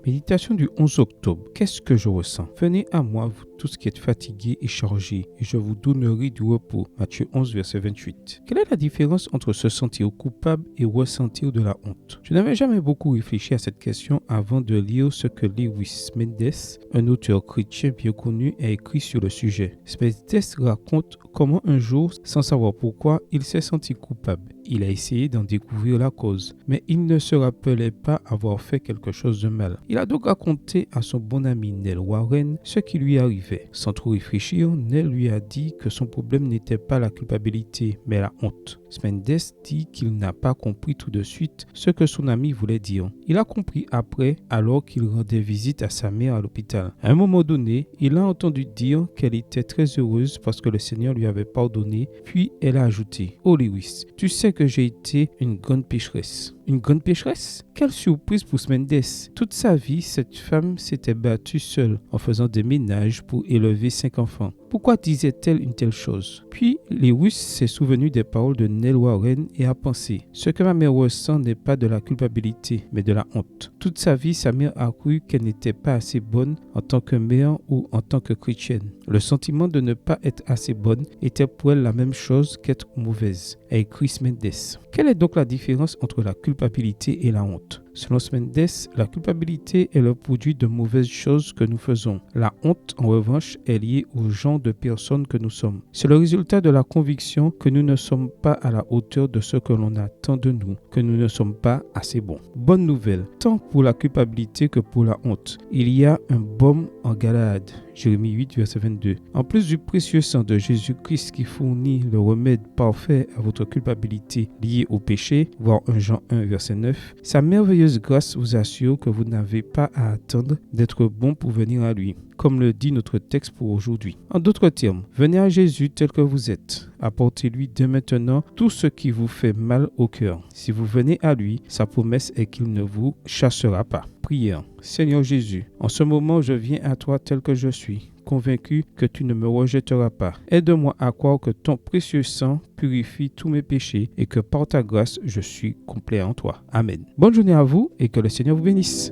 Méditation du 11 octobre. Qu'est-ce que je ressens? Venez à moi, vous tous qui êtes fatigués et chargés, et je vous donnerai du repos. Matthieu 11, verset 28. Quelle est la différence entre se sentir coupable et ressentir de la honte? Je n'avais jamais beaucoup réfléchi à cette question avant de lire ce que Lewis Mendes, un auteur chrétien bien connu, a écrit sur le sujet. Mendes raconte comment un jour, sans savoir pourquoi, il s'est senti coupable. Il a essayé d'en découvrir la cause, mais il ne se rappelait pas avoir fait quelque chose de mal. Il a donc raconté à son bon ami Neil Warren ce qui lui arrivait. Sans trop réfléchir, Neil lui a dit que son problème n'était pas la culpabilité, mais la honte. Mendes dit qu'il n'a pas compris tout de suite ce que son ami voulait dire. Il a compris après, alors qu'il rendait visite à sa mère à l'hôpital. À un moment donné, il a entendu dire qu'elle était très heureuse parce que le Seigneur lui avait pardonné, puis elle a ajouté: « Oh Lewis, tu sais que j'ai été une grande pécheresse. » Une grande pécheresse? Quelle surprise pour Mendes! Toute sa vie, cette femme s'était battue seule en faisant des ménages pour élever 5 enfants. Pourquoi disait-elle une telle chose? Puis Lewis s'est souvenu des paroles de Neil Warren et a pensé: ce que ma mère ressent n'est pas de la culpabilité, mais de la honte. Toute sa vie, sa mère a cru qu'elle n'était pas assez bonne en tant que mère ou en tant que chrétienne. Le sentiment de ne pas être assez bonne était pour elle la même chose qu'être mauvaise, a écrit Mendes. Quelle est donc la différence entre la culpabilité et la honte? Selon Mendes, la culpabilité est le produit de mauvaises choses que nous faisons. La honte, en revanche, est liée au genre de personnes que nous sommes. C'est le résultat de la conviction que nous ne sommes pas à la hauteur de ce que l'on attend de nous, que nous ne sommes pas assez bons. Bonne nouvelle, tant pour la culpabilité que pour la honte. Il y a un baume en Galaad. Jérémie 8, verset 22. En plus du précieux sang de Jésus-Christ qui fournit le remède parfait à votre culpabilité liée au péché, voir 1 Jean 1, verset 9, sa merveilleuse grâce vous assure que vous n'avez pas à attendre d'être bon pour venir à lui, comme le dit notre texte pour aujourd'hui. En d'autres termes, venez à Jésus tel que vous êtes. Apportez-lui dès maintenant tout ce qui vous fait mal au cœur. Si vous venez à lui, sa promesse est qu'il ne vous chassera pas. Prière. Seigneur Jésus, en ce moment je viens à toi tel que je suis, convaincu que tu ne me rejetteras pas. Aide-moi à croire que ton précieux sang purifie tous mes péchés et que par ta grâce je suis complet en toi. Amen. Bonne journée à vous et que le Seigneur vous bénisse.